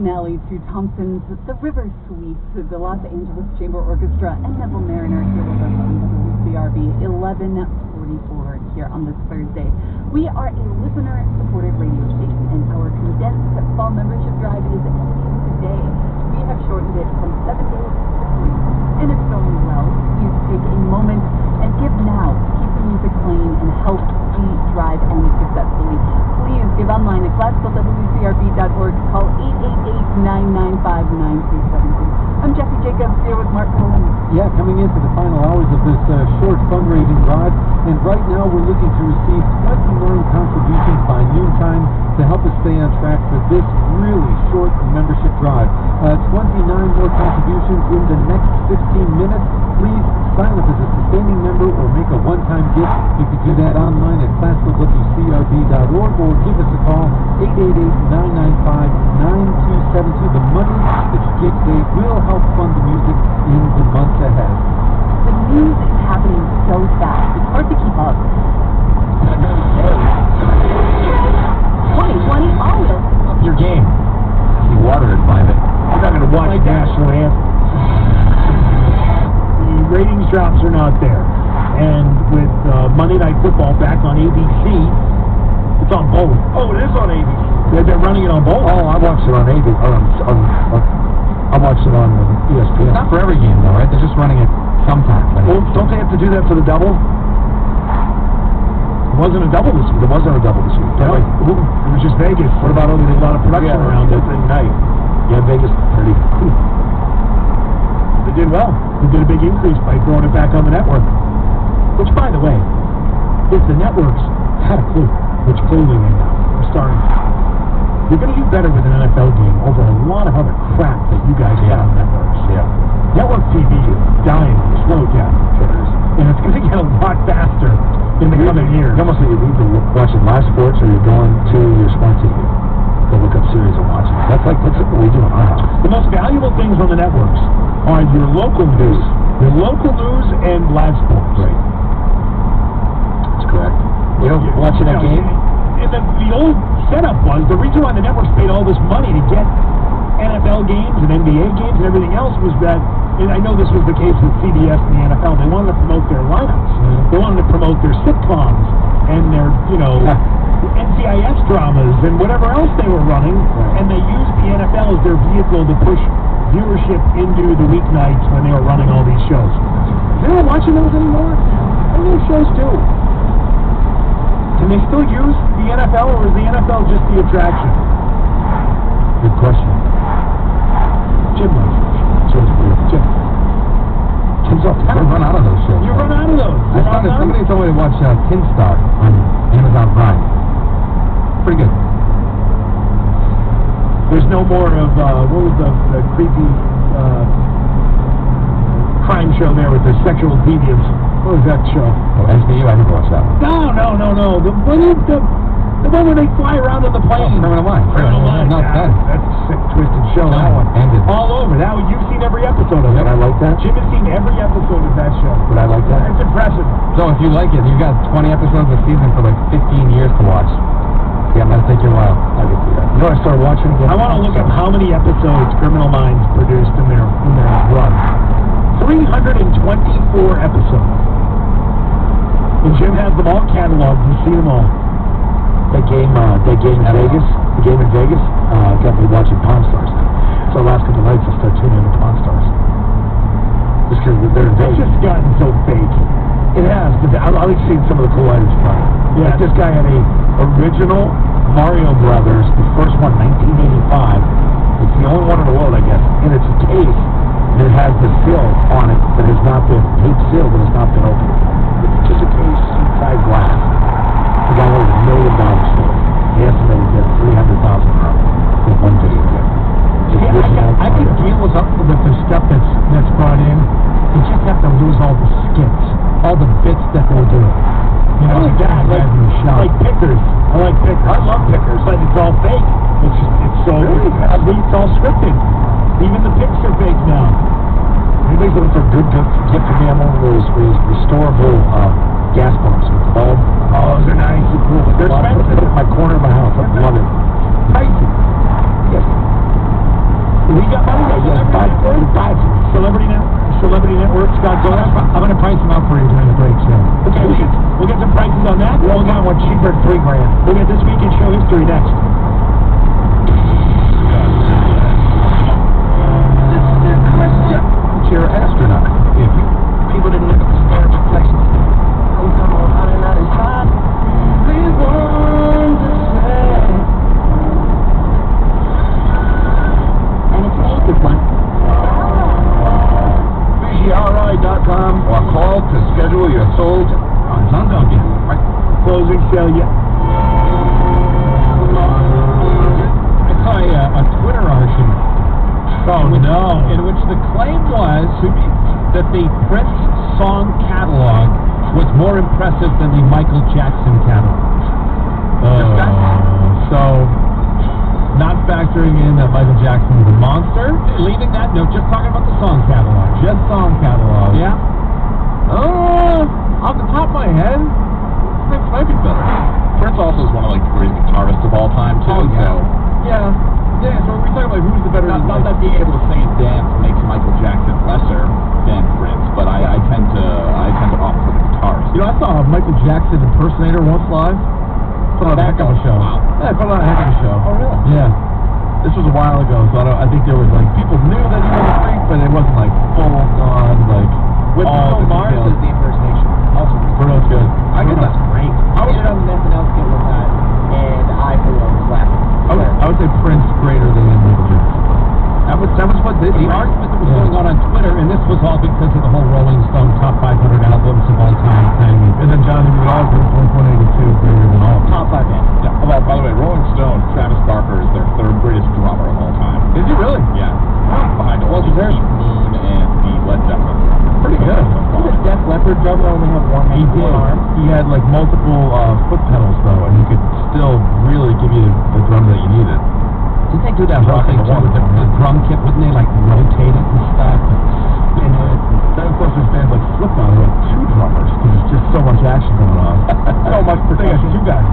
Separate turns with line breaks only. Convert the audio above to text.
finale to Thompson's The River Suite, the Los Angeles Chamber Orchestra, and Neville Mariner here with us on WCRB 1144 here on this Thursday. We are a listener-supported radio station, and our condensed fall membership drive is ending today. We have shortened it from 7 days to 3, and it's going well. Please take a moment and give now. Keep the music playing and help the drive end successfully. Please give online at classicalwcrb.org. Call 888-995-9272. I'm Jesse Jacobs here with Mark Cohen.
Yeah, coming into the final hours of this short fundraising drive, and right now we're looking to receive 29 contributions by noontime to help us stay on track for this really short membership drive. 29 more contributions in the next 15 minutes. Please sign up as a sustaining member or make a one-time gift. You can do that online at classicalwcrb.org or give us a call, 888-995-9272. The money that you give today will help fund the music in the months ahead.
The news is happening so fast, it's hard to keep up. 2020 all-wheel.
Up your game. You water it, Private. I'm not going to watch national anthem. The ratings drops are not there. And with Monday Night Football back on ABC, it's on both. Oh, it is on ABC. They're running it on both. Oh, I watched it on ABC. I watched it on ESPN. Not for every game, though, right? They're just running it sometimes. Well, don't they have to do that for the double? It wasn't a double this week. It wasn't a double this week. No, it was just Vegas. What about only a lot of production around it at night? Yeah, Vegas 30. They did well. They did a big increase by throwing it back on the network. Which, by the way, if the networks had a clue, which clearly they know, we're starting. You're going to do better with an NFL game over a lot of other crap that you guys get on networks. Yeah. Network TV is dying to slow down. And it's going to get a lot faster in the coming years. You almost either watch it live sports or you're going to your smart TV. Go look up series and watch it. That's what we do in our house. The most valuable things on the networks are your local news. Your local news and live sports. Right. That's correct. You know, watching that game? And the old setup was, the reason why the networks paid all this money to get NFL games and NBA games and everything else was that, and I know this was the case with CBS and the NFL, they wanted to promote their lineups. They wanted to promote their sitcoms and their, NCIS dramas and whatever else they were running, and they used the NFL as their vehicle to push viewership into the weeknights when they were running all these shows. Is anyone watching those anymore? What do those shows do? Can they still use the NFL, or is the NFL just the attraction? Good question. Jim knows. Jim's off. I run out of those shows. You run out of those. Somebody told me to watch Tin Star on Amazon Prime. Pretty good. There's no more of, what was the creepy crime show there with the sexual deviants? What was that show? Oh, SBU? I didn't watch that one. No. The one where they fly around on the plane. Oh, Criminal Minds. Criminal Minds. Not bad. That's a sick, twisted show. That one. Ended. All over. That one. You've seen every episode of it. Would I like that? Jim has seen every episode of that show. Would I like that? It's impressive. So if you like it, you've got 20 episodes a season for like 15 years to watch. Yeah, that'll take you a while. I can see that. You know what I started watching again? I want to look up how many episodes Criminal Minds produced in their run. 324 episodes. And Jim has them all cataloged. You've seen them all. That game in Vegas. The game in Vegas got me watching Pawn Stars. So the last couple of nights I started tuning into Pawn Stars. Just because they're in Vegas. It's just gotten so fake. It has, but I like seeing some of the cool items from it. Yeah, like this guy had a original Mario Brothers, the first one, 1985. It's the only one in the world, I guess. And it's a case that has the seal on it that has not been, tape seal that has not been opened. It's just a case inside glass. The guy was $1 million for it. He estimated that $300,000 with one video game. I can deal with the stuff that's brought in. You just have to lose all the skits, all the bits that they're doing. You know, like Pickers. I like Pickers. I love Pickers, but it's all fake. It's so really? It's all scripted. Even the picks are fake now. Anybody's looking for a good gift for me? I'm over those restorable gas pumps with the bulb. Oh, those are nice and cool. They're expensive. They're in my corner of my house. I love it. Pricey. Yes. for $3 grand. We'll get this weekend show history next. You're an astronaut. If people didn't look at the star reflection, I'm coming on another side. They want to say.
And it's an good one.
VGRI.com or call to schedule your sold on Duncan. Right. Closing sale yet.
I saw a Twitter article.
Oh, no.
In which the claim was that the Prince song catalog was more impressive than the Michael Jackson catalog. So, not factoring in that Michael Jackson was a monster, leaving that, no, just talking about the song catalog. Just song catalog. Yeah. Off the top of my head, Prince might be better.
Prince also is one of like the greatest guitarists of all time too.
Yeah, so we're talking about who's the better.
Not that being able to sing and dance makes Michael Jackson lesser than Prince, but I tend to opt for the guitarist.
You know, I saw a Michael Jackson impersonator once live. Put on a heck of a show.
Wow.
Yeah, put on a heck of a show.
Oh, really?
Yeah. This was a while ago, so I think there was like people knew that he was a freak, but it wasn't like full on like
With
all the
Mars
details.
is the impersonation. Also,
Bruno's good.
I get that's great. I was on the SNL skit one time, and I was laughing.
I would say Prince greater than Michael Jackson. That was what the argument that was going on Twitter, and this was all because of the whole Rolling Stone top 500 albums of all time thing. And then Johnny Ross was 1.82 greater than all.
Top 5 bands. Yeah.
Oh,
Well, by the way, Rolling Stone, Travis Barker is their third greatest drummer of all time.
Is he really?
Yeah. Behind Ozzy, Keith Moon, and the Led Zeppelin.
Pretty good.
Did
Def Leppard drummer only have one
He did.
arm?
He had like multiple foot pedals though, and he could still really give you the drum that you needed.
Didn't they do that rock
thing
and
too with the drum kit, wouldn't they like rotate it and stuff and spin it?
Then of course there's bands like Slipknot who have 2 drummers because there's just so much action going on.
So much
They got
production.
2 guys.